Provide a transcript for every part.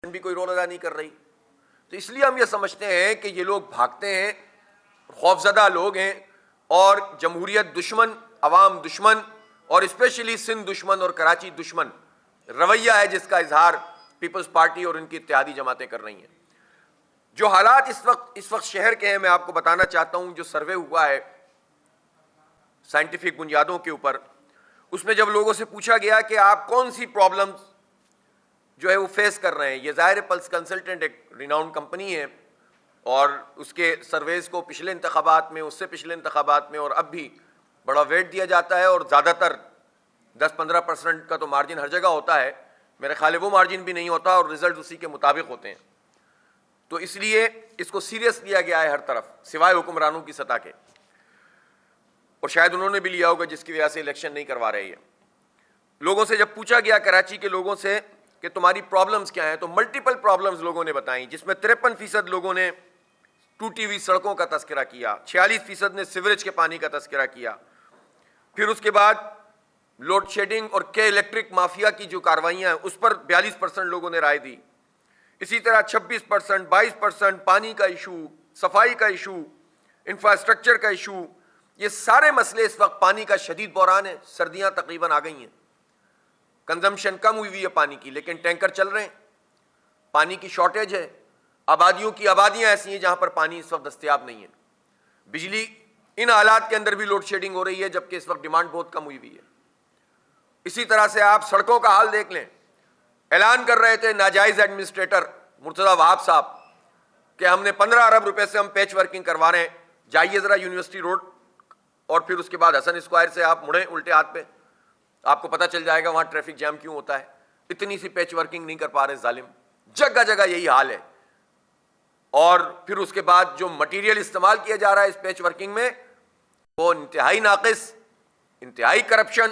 بھی کوئی رول ادا نہیں کر رہی. تو اس لیے ہم یہ سمجھتے ہیں کہ یہ لوگ بھاگتے ہیں، خوفزدہ لوگ ہیں، اور جمہوریت دشمن، عوام دشمن، اور اسپیشلی سندھ دشمن اور کراچی دشمن رویہ ہے جس کا اظہار پیپلز پارٹی اور ان کی اتحادی جماعتیں کر رہی ہیں. جو حالات اس وقت شہر کے ہیں میں آپ کو بتانا چاہتا ہوں. جو سروے ہوا ہے سائنٹیفک بنیادوں کے اوپر، اس میں جب لوگوں سے پوچھا گیا کہ آپ کون سی پرابلمز جو ہے وہ فیس کر رہے ہیں، یہ ظاہر پلس کنسلٹنٹ ایک ریناؤنڈ کمپنی ہے، اور اس کے سرویز کو پچھلے انتخابات میں، اس سے پچھلے انتخابات میں اور اب بھی بڑا ویٹ دیا جاتا ہے، اور زیادہ تر 10-15% کا تو مارجن ہر جگہ ہوتا ہے. میرے خیال ہے وہ مارجن بھی نہیں ہوتا، اور رزلٹ اسی کے مطابق ہوتے ہیں. تو اس لیے اس کو سیریس لیا گیا ہے ہر طرف، سوائے حکمرانوں کی سطح کے، اور شاید انہوں نے بھی لیا ہوگا جس کی وجہ سے الیکشن نہیں کروا رہے ہیں. لوگوں سے جب پوچھا گیا کراچی کے لوگوں سے کہ تمہاری پرابلمز کیا ہیں، تو ملٹیپل پرابلمز لوگوں نے بتائیں، جس میں 53% لوگوں نے ٹوٹی ہوئی سڑکوں کا تذکرہ کیا، 46% نے سیوریج کے پانی کا تذکرہ کیا. پھر اس کے بعد لوڈ شیڈنگ اور کے الیکٹرک مافیا کی جو کاروائیاں ہیں اس پر 42% لوگوں نے رائے دی. اسی طرح 26%، 22% پانی کا ایشو، صفائی کا ایشو، انفراسٹرکچر کا ایشو. یہ سارے مسئلے اس وقت پانی کا شدید بحران ہے. سردیاں تقریباً آ گئی ہیں، کنزمپشن کم ہوئی ہے پانی کی، لیکن ٹینکر چل رہے ہیں. پانی کی شارٹیج ہے، آبادیوں کی آبادیاں ایسی ہیں جہاں پر پانی اس وقت دستیاب نہیں ہے. بجلی ان حالات کے اندر بھی لوڈ شیڈنگ ہو رہی ہے، جبکہ اس وقت ڈیمانڈ بہت کم ہوئی ہے. اسی طرح سے آپ سڑکوں کا حال دیکھ لیں. اعلان کر رہے تھے ناجائز ایڈمنسٹریٹر مرتضی وہاب صاحب کہ ہم نے 15 ارب روپے سے ہم پیچ ورکنگ کروا رہے ہیں. جائیے ذرا یونیورسٹی روڈ اور پھر اس کے بعد حسن اسکوائر سے آپ مڑیں الٹے ہاتھ پہ، آپ کو پتہ چل جائے گا وہاں ٹریفک جام کیوں ہوتا ہے. اتنی سی پیچ ورکنگ نہیں کر پا رہے ظالم. جگہ جگہ یہی حال ہے. اور پھر اس کے بعد جو مٹیریل استعمال کیا جا رہا ہے اس پیچ ورکنگ میں وہ انتہائی ناقص، انتہائی کرپشن،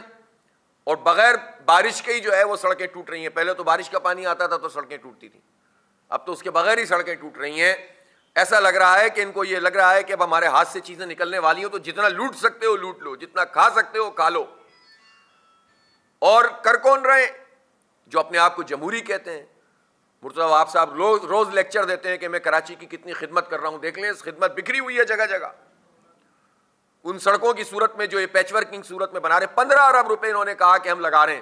اور بغیر بارش کے ہی جو ہے وہ سڑکیں ٹوٹ رہی ہیں. پہلے تو بارش کا پانی آتا تھا تو سڑکیں ٹوٹتی تھیں، اب تو اس کے بغیر ہی سڑکیں ٹوٹ رہی ہیں. ایسا لگ رہا ہے کہ ان کو یہ لگ رہا ہے کہ اب ہمارے ہاتھ سے چیزیں نکلنے والی ہوں تو جتنا لوٹ سکتے ہو لوٹ لو، جتنا کھا سکتے ہو کھا لو. اور کر کون رہے ہیں؟ جو اپنے آپ کو جمہوری کہتے ہیں. مرتضی وہاب صاحب روز لیکچر دیتے ہیں کہ میں کراچی کی کتنی خدمت کر رہا ہوں. دیکھ لیں اس خدمت بکھری ہوئی ہے جگہ جگہ. ان سڑکوں کی صورت میں جو یہ پیچ ورکنگ صورت میں بنا رہے، 15 ارب روپے انہوں نے کہا کہ ہم لگا رہے ہیں.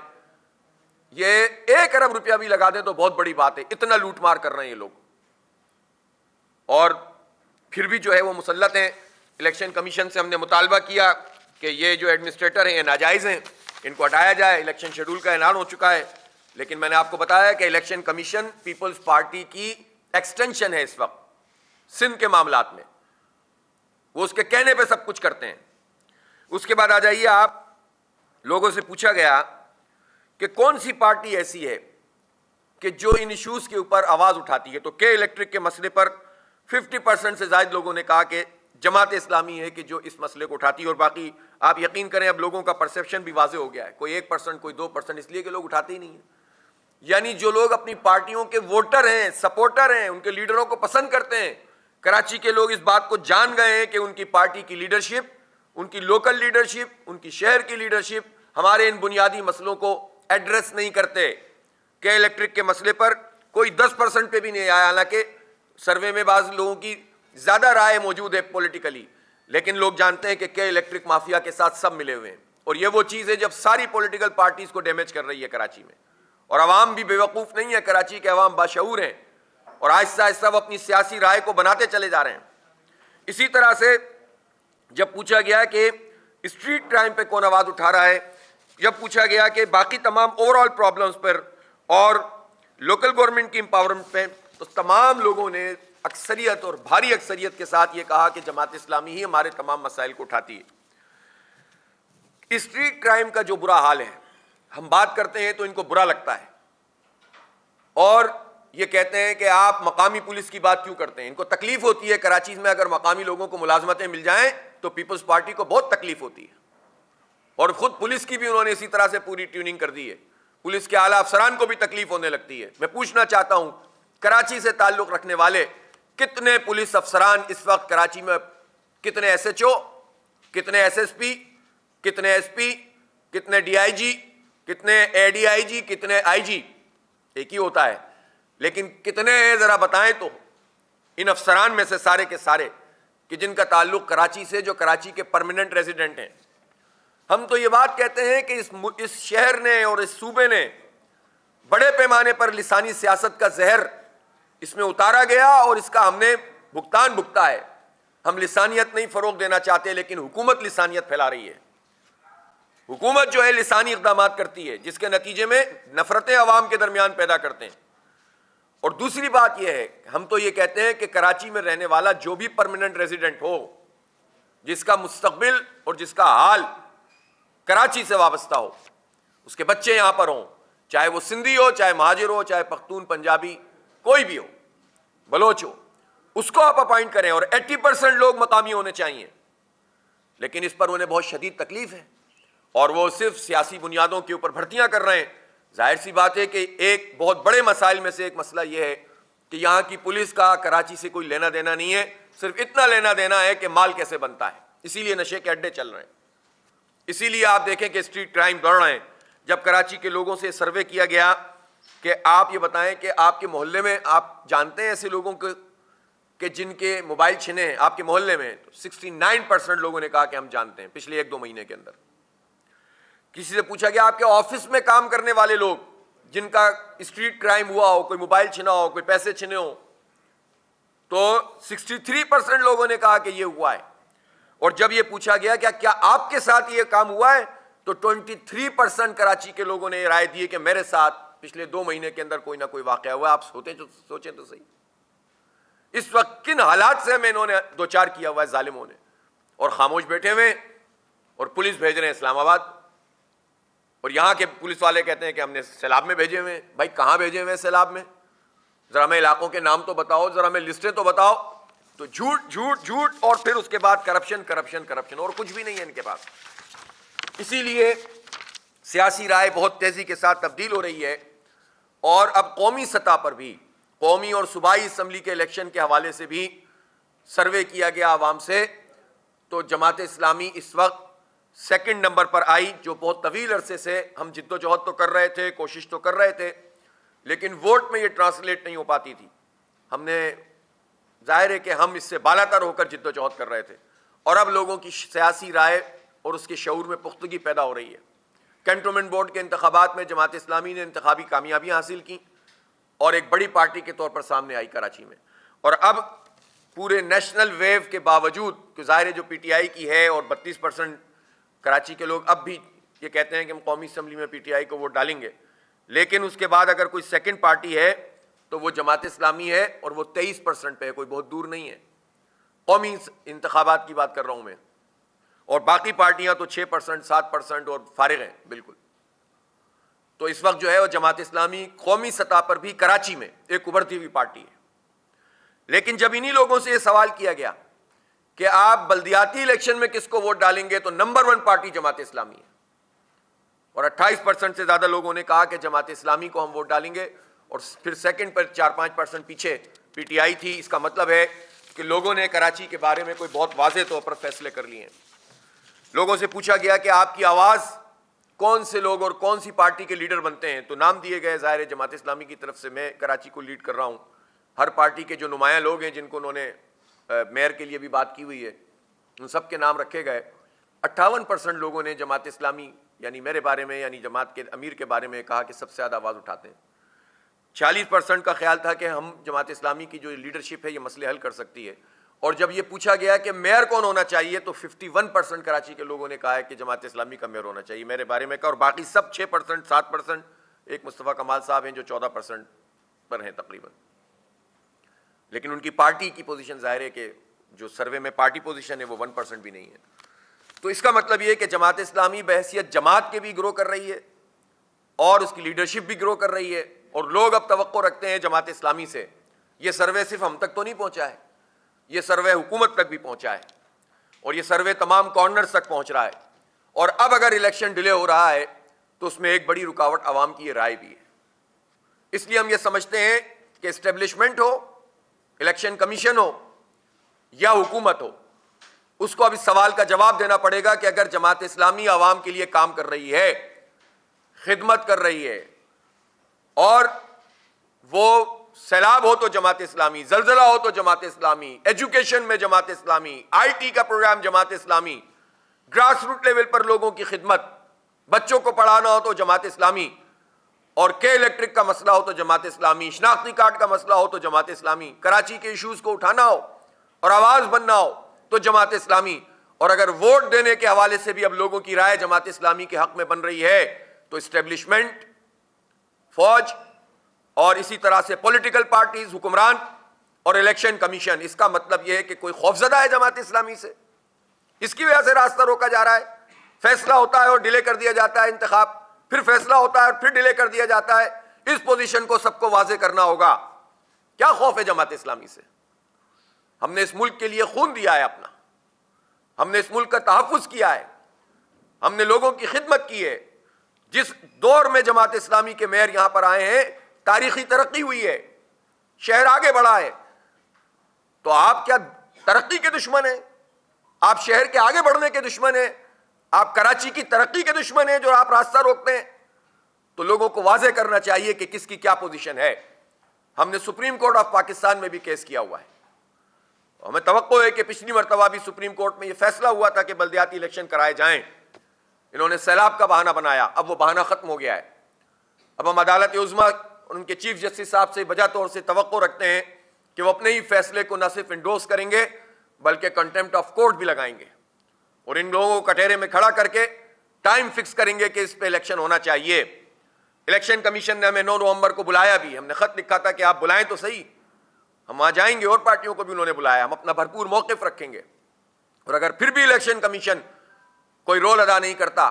یہ 1 ارب روپیہ بھی لگا دیں تو بہت بڑی بات ہے. اتنا لوٹ مار کر رہے ہیں یہ لوگ، اور پھر بھی جو ہے وہ مسلط ہیں. الیکشن کمیشن سے ہم نے مطالبہ کیا کہ یہ جو ایڈمنسٹریٹر ہیں یہ ناجائز ہیں، ان کو ہٹایا جائے. الیکشن شیڈول کا اعلان ہو چکا ہے، لیکن میں نے آپ کو بتایا کہ الیکشن کمیشن پیپلز پارٹی کی ایکسٹینشن ہے اس وقت سندھ کے معاملات میں. وہ اس کے کہنے پہ سب کچھ کرتے ہیں. اس کے بعد آ جائیے آپ، لوگوں سے پوچھا گیا کہ کون سی پارٹی ایسی ہے کہ جو ان ایشوز کے اوپر آواز اٹھاتی ہے، تو کے الیکٹرک کے مسئلے پر 50% سے زائد لوگوں نے کہا کہ جماعت اسلامی ہے کہ جو اس مسئلے کو اٹھاتی ہے. اور باقی آپ یقین کریں اب لوگوں کا پرسیپشن بھی واضح ہو گیا ہے. کوئی 1%، کوئی 2%، اس لیے کہ لوگ اٹھاتے ہی نہیں ہیں. یعنی جو لوگ اپنی پارٹیوں کے ووٹر ہیں، سپورٹر ہیں، ان کے لیڈروں کو پسند کرتے ہیں، کراچی کے لوگ اس بات کو جان گئے ہیں کہ ان کی پارٹی کی لیڈرشپ، ان کی لوکل لیڈرشپ، ان کی شہر کی لیڈرشپ ہمارے ان بنیادی مسئلوں کو ایڈریس نہیں کرتے. کہ الیکٹرک کے مسئلے پر کوئی 10% پہ بھی نہیں آیا، حالانکہ سروے میں بعض لوگوں کی زیادہ رائے موجود ہے پولیٹیکلی، لیکن لوگ جانتے ہیں کہ الیکٹرک مافیا کے ساتھ سب ملے ہوئے ہیں. اور یہ وہ چیز ہے جب ساری پولیٹیکل پارٹیز کو ڈیمیج کر رہی ہے کراچی میں. اور عوام بھی بے وقوف نہیں ہے، کراچی کے عوام باشعور ہیں، اور آہستہ آہستہ وہ اپنی سیاسی رائے کو بناتے چلے جا رہے ہیں. اسی طرح سے جب پوچھا گیا کہ اسٹریٹ کرائم پہ کون آواز اٹھا رہا ہے، جب پوچھا گیا کہ باقی تمام اوور آل پرابلمز پر اور لوکل گورنمنٹ کی امپاورمنٹ پہ، تو تمام لوگوں نے اکثریت اور بھاری اکثریت کے ساتھ یہ کہا کہ جماعت اسلامی ہی ہمارے تمام مسائل کو اٹھاتی ہے. اسٹریٹ کرائم کا جو برا حال ہے، ہم بات کرتے ہیں تو ان کو برا لگتا ہے، اور یہ کہتے ہیں کہ آپ مقامی پولیس کی بات کیوں کرتے ہیں. ان کو تکلیف ہوتی ہے کراچی میں اگر مقامی لوگوں کو ملازمتیں مل جائیں تو پیپلز پارٹی کو بہت تکلیف ہوتی ہے. اور خود پولیس کی بھی انہوں نے اسی طرح سے پوری ٹیوننگ کر دی ہے. پولیس کے اعلیٰ افسران کو بھی تکلیف ہونے لگتی ہے. میں پوچھنا چاہتا ہوں کراچی سے تعلق رکھنے والے کتنے پولیس افسران اس وقت کراچی میں، کتنے ایس ایچ او، کتنے ایس ایس پی، کتنے ایس پی، کتنے ڈی آئی جی، کتنے اے ڈی آئی جی، کتنے آئی جی، ایک ہی ہوتا ہے. لیکن کتنے ہیں ذرا بتائیں تو ان افسران میں سے سارے کے سارے کہ جن کا تعلق کراچی سے, جو کراچی کے پرماننٹ ریزیڈنٹ ہیں. ہم تو یہ بات کہتے ہیں کہ اس شہر نے اور اس صوبے نے بڑے پیمانے پر لسانی سیاست کا زہر اس میں اتارا گیا اور اس کا ہم نے بھگتان بھگتا ہے. ہم لسانیت نہیں فروغ دینا چاہتے, لیکن حکومت لسانیت پھیلا رہی ہے. حکومت جو ہے لسانی اقدامات کرتی ہے جس کے نتیجے میں نفرتیں عوام کے درمیان پیدا کرتے ہیں. اور دوسری بات یہ ہے, ہم تو یہ کہتے ہیں کہ کراچی میں رہنے والا جو بھی پرماننٹ ریزیڈنٹ ہو, جس کا مستقبل اور جس کا حال کراچی سے وابستہ ہو, اس کے بچے یہاں پر ہوں, چاہے وہ سندھی ہو, چاہے مہاجر ہو, چاہے پختون, پنجابی, کوئی بھی ہو, بلوچ ہو, اس کو آپ اپائنٹ کریں. اور 80% لوگ مقامی ہونے چاہیے, لیکن اس پر انہیں بہت شدید تکلیف ہے اور وہ صرف سیاسی بنیادوں کے اوپر بھرتیاں کر رہے ہیں. ظاہر سی بات ہے کہ ایک بہت بڑے مسائل میں سے ایک مسئلہ یہ ہے کہ یہاں کی پولیس کا کراچی سے کوئی لینا دینا نہیں ہے, صرف اتنا لینا دینا ہے کہ مال کیسے بنتا ہے. اسی لیے نشے کے اڈے چل رہے ہیں, اسی لیے آپ دیکھیں کہ اسٹریٹ کرائم بڑھ رہے ہیں. جب کراچی کے لوگوں سے سروے کیا گیا کہ آپ یہ بتائیں کہ آپ کے محلے میں آپ جانتے ہیں ایسے لوگوں کو کہ جن کے موبائل چھنے ہیں آپ کے محلے میں, تو 69% لوگوں نے کہا کہ ہم جانتے ہیں پچھلے 1-2 مہینے کے اندر. کسی سے پوچھا گیا آپ کے آفس میں کام کرنے والے لوگ جن کا اسٹریٹ کرائم ہوا ہو, کوئی موبائل چھنا ہو, کوئی پیسے چھنے ہو, تو 63% لوگوں نے کہا کہ یہ ہوا ہے. اور جب یہ پوچھا گیا کہ کیا آپ کے ساتھ یہ کام ہوا ہے, تو 23% کراچی کے لوگوں نے یہ رائے دی کہ میرے ساتھ پچھلے 2 مہینے کے اندر کوئی نہ کوئی واقعہ ہوا. آپ سوچیں تو صحیح, اس وقت کن حالات سے ہمیں انہوں نے دوچار کیا ہوا ہے ظالموں نے, اور خاموش بیٹھے ہوئے اور پولیس بھیج رہے ہیں اسلام آباد. اور یہاں کے پولیس والے کہتے ہیں کہ ہم نے سیلاب میں بھیجے ہوئے. بھائی کہاں بھیجے ہوئے ہیں سیلاب میں؟ ذرا میں علاقوں کے نام تو بتاؤ, ذرا میں لسٹیں تو بتاؤ. تو جھوٹ جھوٹ جھوٹ, اور پھر اس کے بعد کرپشن کرپشن کرپشن, اور کچھ بھی نہیں ہے ان کے پاس. اسی لیے سیاسی رائے بہت تیزی کے ساتھ تبدیل ہو رہی ہے. اور اب قومی سطح پر بھی, قومی اور صوبائی اسمبلی کے الیکشن کے حوالے سے بھی سروے کیا گیا عوام سے, تو جماعت اسلامی اس وقت 2nd نمبر پر آئی, جو بہت طویل عرصے سے ہم جد و جہد تو کر رہے تھے, کوشش تو کر رہے تھے, لیکن ووٹ میں یہ ٹرانسلیٹ نہیں ہو پاتی تھی. ہم نے ظاہر ہے کہ ہم اس سے بالا تر ہو کر جد و جہد کر رہے تھے, اور اب لوگوں کی سیاسی رائے اور اس کے شعور میں پختگی پیدا ہو رہی ہے. کنٹونمنٹ بورڈ کے انتخابات میں جماعت اسلامی نے انتخابی کامیابیاں حاصل کی اور ایک بڑی پارٹی کے طور پر سامنے آئی کراچی میں. اور اب پورے نیشنل ویو کے باوجود کہ ظاہر ہے جو پی ٹی آئی کی ہے, اور 32% کراچی کے لوگ اب بھی یہ کہتے ہیں کہ ہم قومی اسمبلی میں پی ٹی آئی کو ووٹ ڈالیں گے, لیکن اس کے بعد اگر کوئی 2nd پارٹی ہے تو وہ جماعت اسلامی ہے, اور وہ 23% پہ ہے, کوئی بہت دور نہیں ہے. قومی انتخابات کی بات کر رہا ہوں میں, اور باقی پارٹیاں تو 6%, 7% اور فارغ ہیں بالکل. تو اس وقت جو ہے وہ جماعت اسلامی قومی سطح پر بھی کراچی میں ایک ابھرتی ہوئی پارٹی ہے. لیکن جب انہی لوگوں سے یہ سوال کیا گیا کہ آپ بلدیاتی الیکشن میں کس کو ووٹ ڈالیں گے, تو نمبر 1 پارٹی جماعت اسلامی ہے, اور 28% سے زیادہ لوگوں نے کہا کہ جماعت اسلامی کو ہم ووٹ ڈالیں گے. اور پھر 2nd پر 4-5% پیچھے پی ٹی آئی تھی. اس کا مطلب ہے کہ لوگوں نے کراچی کے بارے میں کوئی بہت واضح طور پر فیصلے کر لیے ہیں. لوگوں سے پوچھا گیا کہ آپ کی آواز کون سے لوگ اور کون سی پارٹی کے لیڈر بنتے ہیں, تو نام دیے گئے. ظاہر ہے جماعت اسلامی کی طرف سے میں کراچی کو لیڈ کر رہا ہوں. ہر پارٹی کے جو نمایاں لوگ ہیں جن کو انہوں نے میئر کے لیے بھی بات کی ہوئی ہے, ان سب کے نام رکھے گئے. 58% لوگوں نے جماعت اسلامی یعنی میرے بارے میں, یعنی جماعت کے امیر کے بارے میں کہا کہ سب سے زیادہ آواز اٹھاتے ہیں. 40% کا خیال تھا کہ ہم جماعت اسلامی کی جو لیڈرشپ ہے یہ مسئلے حل کر سکتی ہے. اور جب یہ پوچھا گیا کہ میئر کون ہونا چاہیے, تو 51% کراچی کے لوگوں نے کہا ہے کہ جماعت اسلامی کا میئر ہونا چاہیے میرے بارے میں. اور باقی سب 6%, 7%, ایک مصطفیٰ کمال صاحب ہیں جو 14% پر ہیں تقریباً. لیکن ان کی پارٹی کی پوزیشن ظاہر ہے کہ جو سروے میں پارٹی پوزیشن ہے وہ 1% بھی نہیں ہے. تو اس کا مطلب یہ ہے کہ جماعت اسلامی بحیثیت جماعت کے بھی گرو کر رہی ہے, اور اس کی لیڈرشپ بھی گرو کر رہی ہے. اور لوگ اب توقع رکھتے ہیں جماعت اسلامی سے. یہ سروے صرف ہم تک تو نہیں پہنچا ہے, یہ سروے حکومت تک بھی پہنچا ہے, اور یہ سروے تمام کارنرز تک پہنچ رہا ہے. اور اب اگر الیکشن ڈیلے ہو رہا ہے تو اس میں ایک بڑی رکاوٹ عوام کی یہ رائے بھی ہے. اس لیے ہم یہ سمجھتے ہیں کہ اسٹیبلشمنٹ ہو, الیکشن کمیشن ہو یا حکومت ہو, اس کو اب اس سوال کا جواب دینا پڑے گا کہ اگر جماعت اسلامی عوام کے لیے کام کر رہی ہے, خدمت کر رہی ہے, اور وہ سیلاب ہو تو جماعت اسلامی، زلزلہ ہو تو جماعت اسلامی، ایجوکیشن میں جماعت اسلامی، آئی ٹی کا programme Jamaat Islami, grass root level پر لوگوں کی خدمت، بچوں کو پڑھانا ہو تو جماعت اسلامی، اور کے الیکٹرک کا مسئلہ ہو تو جماعت اسلامی، شناختی کارڈ کا مسئلہ ہو تو جماعت اسلامی، کراچی کے ایشوز کو اٹھانا ہو اور آواز بننا ہو تو جماعت اسلامی، اور اگر ووٹ دینے کے حوالے سے بھی اب لوگوں کی رائے جماعت اسلامی کے حق میں بن رہی ہے تو اسٹیبلشمنٹ، فوج، اور اسی طرح سے پولیٹیکل پارٹیز، حکمران اور الیکشن کمیشن، اس کا مطلب یہ ہے کہ کوئی خوفزدہ ہے جماعت اسلامی سے، اس کی وجہ سے راستہ روکا جا رہا ہے، فیصلہ ہوتا ہے اور ڈیلے کر دیا جاتا ہے انتخاب، پھر فیصلہ ہوتا ہے اور پھر ڈیلے کر دیا جاتا ہے۔ اس پوزیشن کو سب کو واضح کرنا ہوگا، کیا خوف ہے جماعت اسلامی سے؟ ہم نے اس ملک کے لیے خون دیا ہے اپنا، ہم نے اس ملک کا تحفظ کیا ہے، ہم نے لوگوں کی خدمت کی ہے۔ جس دور میں جماعت اسلامی کے میئر یہاں پر آئے ہیں تاریخی ترقی ہوئی ہے، شہر آگے بڑھا ہے، تو آپ کیا ترقی کے دشمن ہیں؟ آپ شہر کے آگے بڑھنے کے دشمن ہیں؟ آپ کراچی کی ترقی کے دشمن ہیں جو آپ راستہ روکتے ہیں؟ تو لوگوں کو واضح کرنا چاہیے کہ کس کی کیا پوزیشن ہے۔ ہم نے سپریم کورٹ آف پاکستان میں بھی کیس کیا ہوا ہے، ہمیں توقع ہے کہ پچھلی مرتبہ بھی سپریم کورٹ میں یہ فیصلہ ہوا تھا کہ بلدیاتی الیکشن کرائے جائیں، انہوں نے سیلاب کا بہانہ بنایا، اب وہ بہانہ ختم ہو گیا ہے۔ اب ہم عدالت عظمیٰ اور ان کے چیف جسٹس صاحب سے بجا طور سے توقع رکھتے ہیں کہ وہ اپنے ہی فیصلے کو نہ صرف انڈورس کریں گے بلکہ کنٹیمپٹ آف کورٹ بھی لگائیں گے، اور ان لوگوں کو کٹہرے میں کھڑا کر کے ٹائم فکس کریں گے کہ اس پہ الیکشن ہونا چاہیے۔ الیکشن کمیشن نے ہمیں 9 نومبر کو بلایا بھی، ہم نے خط لکھا تھا کہ آپ بلائیں تو صحیح، ہم وہاں جائیں گے، اور پارٹیوں کو بھی انہوں نے بلایا، ہم اپنا بھرپور موقف رکھیں گے، اور اگر پھر بھی الیکشن کمیشن کوئی رول ادا نہیں کرتا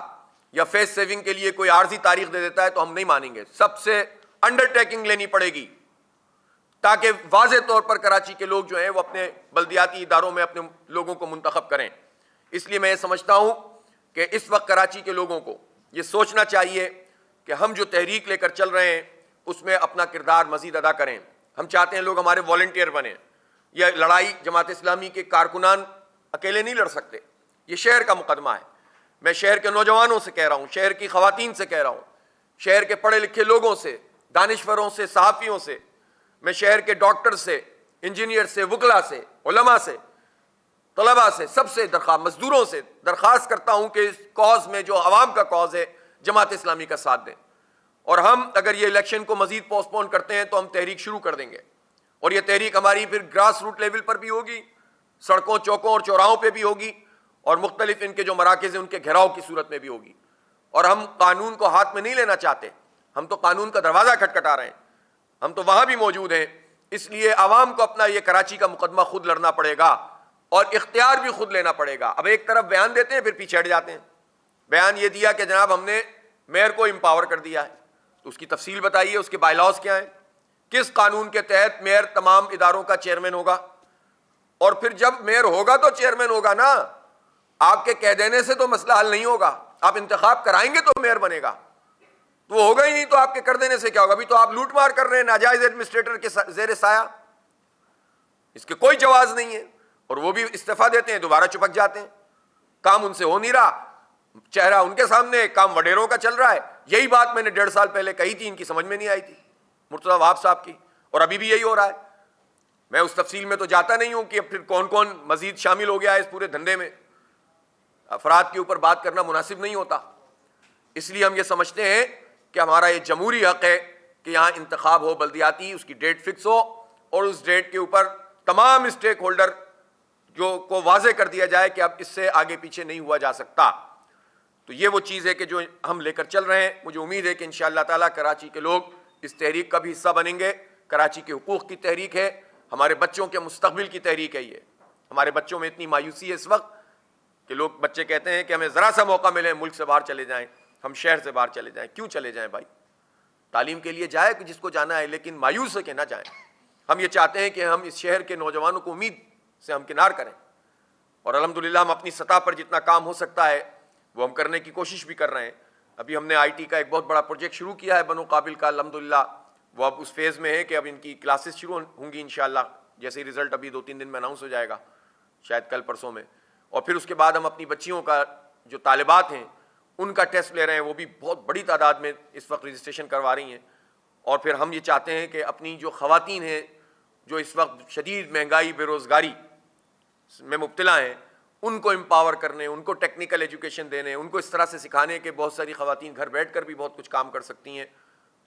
یا فیس سیونگ کے لیے کوئی عارضی تاریخ دے دیتا ہے تو ہم نہیں مانیں گے، سب سے انڈرٹیکنگ لینی پڑے گی تاکہ واضح طور پر کراچی کے لوگ جو ہیں وہ اپنے بلدیاتی اداروں میں اپنے لوگوں کو منتخب کریں۔ اس لیے میں یہ سمجھتا ہوں کہ اس وقت کراچی کے لوگوں کو یہ سوچنا چاہیے کہ ہم جو تحریک لے کر چل رہے ہیں اس میں اپنا کردار مزید ادا کریں۔ ہم چاہتے ہیں لوگ ہمارے والنٹیئر بنیں، یہ لڑائی جماعت اسلامی کے کارکنان اکیلے نہیں لڑ سکتے، یہ شہر کا مقدمہ ہے۔ میں شہر کے نوجوانوں سے کہہ رہا ہوں، شہر کی خواتین سے کہہ رہا ہوں، شہر کے پڑھے لکھے لوگوں سے، دانشوروں سے، صحافیوں سے، میں شہر کے ڈاکٹر سے، انجینئر سے، وکلاء سے، علماء سے، طلباء سے، سب سے مزدوروں سے درخواست کرتا ہوں کہ اس کاز میں جو عوام کا کاز ہے جماعت اسلامی کا ساتھ دیں، اور ہم اگر یہ الیکشن کو مزید پوسٹ پون کرتے ہیں تو ہم تحریک شروع کر دیں گے، اور یہ تحریک ہماری پھر گراس روٹ لیول پر بھی ہوگی، سڑکوں چوکوں اور چوراہوں پہ بھی ہوگی، اور مختلف ان کے جو مراکز ہیں ان کے گھیراؤ کی صورت میں بھی ہوگی۔ اور ہم قانون کو ہاتھ میں نہیں لینا چاہتے، ہم تو قانون کا دروازہ کھٹکھٹا رہے ہیں، ہم تو وہاں بھی موجود ہیں۔ اس لیے عوام کو اپنا یہ کراچی کا مقدمہ خود لڑنا پڑے گا اور اختیار بھی خود لینا پڑے گا۔ اب ایک طرف بیان دیتے ہیں پھر پیچھے ہٹ جاتے ہیں، بیان یہ دیا کہ جناب ہم نے میئر کو امپاور کر دیا ہے، تو اس کی تفصیل بتائیے، اس کے بائی لاز کیا ہیں، کس قانون کے تحت میئر تمام اداروں کا چیئرمین ہوگا، اور پھر جب میئر ہوگا تو چیئرمین ہوگا نا، آپ کے کہہ دینے سے تو مسئلہ حل نہیں ہوگا، آپ انتخاب کرائیں گے تو میئر بنے گا، تو وہ ہوگا ہی نہیں تو آپ کے کر دینے سے کیا ہوگا؟ ابھی تو آپ لوٹ مار کر رہے ہیں ناجائز ایڈمنسٹریٹر کے زیر سایہ، اس کے کوئی جواز نہیں ہے، اور وہ بھی استعفیٰ دیتے ہیں، دوبارہ چپک جاتے ہیں، کام ان سے ہو نہیں رہا، چہرہ ان کے سامنے، کام وڈیروں کا چل رہا ہے۔ یہی بات میں نے 1.5 سال پہلے کہی تھی، ان کی سمجھ میں نہیں آئی تھی، مرتضیٰ وہاب صاحب کی، اور ابھی بھی یہی ہو رہا ہے۔ میں اس تفصیل میں تو جاتا نہیں ہوں کہ پھر کون کون مزید شامل ہو گیا ہے اس پورے دھندے میں، افراد کے اوپر بات کرنا مناسب نہیں ہوتا۔ اس لیے ہم یہ سمجھتے ہیں کہ ہمارا یہ جمہوری حق ہے کہ یہاں انتخاب ہو بلدیاتی، اس کی ڈیٹ فکس ہو، اور اس ڈیٹ کے اوپر تمام اسٹیک ہولڈر جو کو واضح کر دیا جائے کہ اب اس سے آگے پیچھے نہیں ہوا جا سکتا۔ تو یہ وہ چیز ہے کہ جو ہم لے کر چل رہے ہیں۔ مجھے امید ہے کہ انشاءاللہ تعالیٰ کراچی کے لوگ اس تحریک کا بھی حصہ بنیں گے۔ کراچی کے حقوق کی تحریک ہے، ہمارے بچوں کے مستقبل کی تحریک ہے۔ یہ ہمارے بچوں میں اتنی مایوسی ہے اس وقت کہ لوگ بچے کہتے ہیں کہ ہمیں ذرا سا موقع ملے ملک سے باہر چلے جائیں، ہم شہر سے باہر چلے جائیں۔ کیوں چلے جائیں بھائی؟ تعلیم کے لیے جائے جس کو جانا ہے، لیکن مایوس ہو کے نہ جائیں۔ ہم یہ چاہتے ہیں کہ ہم اس شہر کے نوجوانوں کو امید سے ہمکنار کریں، اور الحمدللہ ہم اپنی سطح پر جتنا کام ہو سکتا ہے وہ ہم کرنے کی کوشش بھی کر رہے ہیں۔ ابھی ہم نے آئی ٹی کا ایک بہت بڑا پروجیکٹ شروع کیا ہے بنو قابل کا، الحمدللہ وہ اب اس فیز میں ہے کہ اب ان کی کلاسز شروع ہوں گی انشاءاللہ، جیسے ہی رزلٹ ابھی 2-3 دن میں اناؤنس ہو جائے گا، شاید کل پرسوں میں، اور پھر اس کے بعد ہم اپنی بچیوں کا جو طالبات ہیں ان کا ٹیسٹ لے رہے ہیں، وہ بھی بہت بڑی تعداد میں اس وقت رجسٹریشن کروا رہی ہیں، اور پھر ہم یہ چاہتے ہیں کہ اپنی جو خواتین ہیں جو اس وقت شدید مہنگائی بے روزگاری میں مبتلا ہیں ان کو امپاور کرنے, ان کو ٹیکنیکل ایجوکیشن دینے, ان کو اس طرح سے سکھانے کہ بہت ساری خواتین گھر بیٹھ کر بھی بہت کچھ کام کر سکتی ہیں,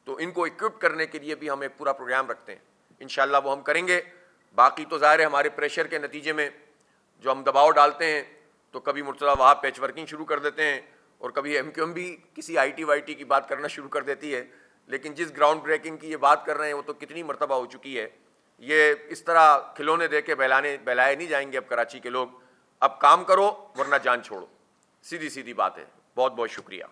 تو ان کو اکوپ کرنے کے لیے بھی ہم ایک پورا پروگرام رکھتے ہیں. انشاءاللہ وہ ہم کریں گے. باقی تو ظاہر ہے ہمارے پریشر کے نتیجے میں جو ہم دباؤ ڈالتے ہیں تو کبھی مرتضیٰ وہاں پیچ ورکنگ شروع کر دیتے ہیں اور کبھی ایم کیو ایم بھی کسی آئی ٹی وائی ٹی کی بات کرنا شروع کر دیتی ہے. لیکن جس گراؤنڈ بریکنگ کی یہ بات کر رہے ہیں وہ تو کتنی مرتبہ ہو چکی ہے. یہ اس طرح کھلونے دے کے بہلائے نہیں جائیں گے اب کراچی کے لوگ. اب کام کرو ورنہ جان چھوڑو, سیدھی سیدھی بات ہے. بہت بہت شکریہ.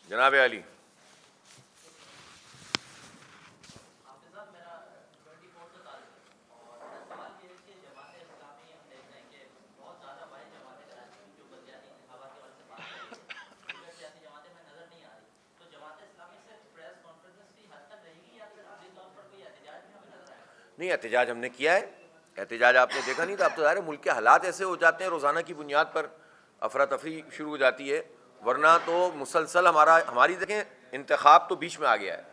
جناب علی. نہیں, احتجاج ہم نے کیا ہے. احتجاج آپ نے دیکھا نہیں تھا. اب تو ظاہر ہے ملک کے حالات ایسے ہو جاتے ہیں روزانہ کی بنیاد پر افراتفری شروع ہو جاتی ہے, ورنہ تو مسلسل ہماری دیکھیں انتخاب تو بیچ میں آ گیا ہے.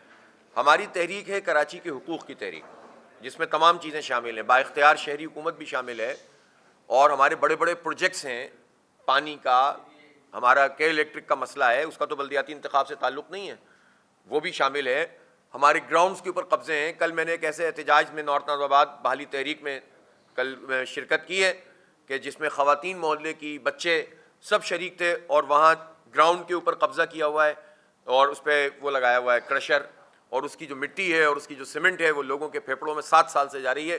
ہماری تحریک ہے کراچی کے حقوق کی تحریک, جس میں تمام چیزیں شامل ہیں. با اختیار شہری حکومت بھی شامل ہے, اور ہمارے بڑے بڑے پروجیکٹس ہیں. پانی کا ہمارا کے الیکٹرک کا مسئلہ ہے, اس کا تو بلدیاتی انتخاب سے تعلق نہیں ہے, وہ بھی شامل ہے. ہمارے گراؤنڈز کے اوپر قبضے ہیں. کل میں نے ایک ایسے احتجاج میں نارتھ نازم آباد بحالی تحریک میں کل شرکت کی ہے کہ جس میں خواتین محلے کی, بچے سب شریک تھے, اور وہاں گراؤنڈ کے اوپر قبضہ کیا ہوا ہے اور اس پہ وہ لگایا ہوا ہے کرشر, اور اس کی جو مٹی ہے اور اس کی جو سیمنٹ ہے وہ لوگوں کے پھیپھڑوں میں 7 سال سے جا رہی ہے.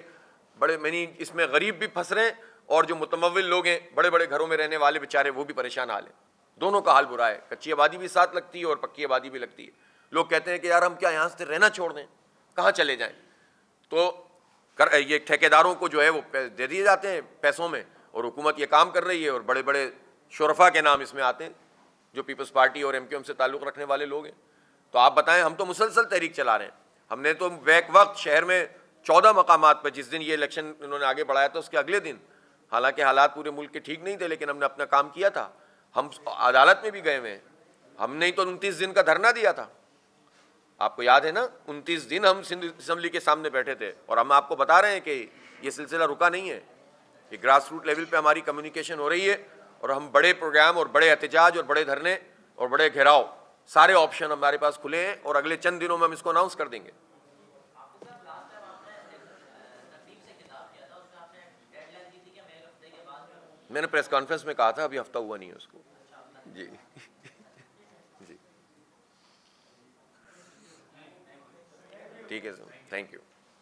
بڑے اس میں غریب بھی پھنس رہے ہیں, اور جو متمول لوگ ہیں بڑے بڑے گھروں میں رہنے والے بیچارے وہ بھی پریشان حال ہیں. دونوں کا حال برا ہے. کچی آبادی بھی ساتھ لگتی ہے اور پکی آبادی بھی لگتی ہے. لوگ کہتے ہیں کہ یار ہم کیا یہاں سے رہنا چھوڑ دیں, کہاں چلے جائیں؟ تو یہ ٹھیکیداروں کو جو ہے وہ دے دیے جاتے ہیں پیسوں میں, اور حکومت یہ کام کر رہی ہے, اور بڑے بڑے شرفا کے نام اس میں آتے ہیں جو پیپلز پارٹی اور ایم کیو ایم سے تعلق رکھنے والے لوگ ہیں. تو آپ بتائیں, ہم تو مسلسل تحریک چلا رہے ہیں. ہم نے تو بیک وقت شہر میں 14 مقامات پہ, جس دن یہ الیکشن انہوں نے آگے بڑھایا تھا اس کے اگلے دن, حالانکہ حالات پورے ملک کے ٹھیک نہیں تھے لیکن ہم نے اپنا کام کیا تھا. ہم عدالت میں بھی گئے ہوئے ہیں. ہم نے تو 29 دن کا دھرنا دیا تھا, آپ کو یاد ہے نا. 29 دن ہم سندھ اسمبلی کے سامنے بیٹھے تھے, اور ہم آپ کو بتا رہے ہیں کہ یہ سلسلہ رکا نہیں ہے. یہ گراس روٹ لیول پہ ہماری کمیونیکیشن ہو رہی ہے, اور ہم بڑے پروگرام اور بڑے احتجاج اور بڑے دھرنے اور بڑے گھیراؤ, سارے آپشن ہمارے پاس کھلے ہیں, اور اگلے چند دنوں میں ہم اس کو اناؤنس کر دیں گے. میں نے پریس کانفرنس میں کہا تھا, ابھی ہفتہ ہوا نہیں ہے اس کو. جی جی ٹھیک ہے سر, تھینک یو.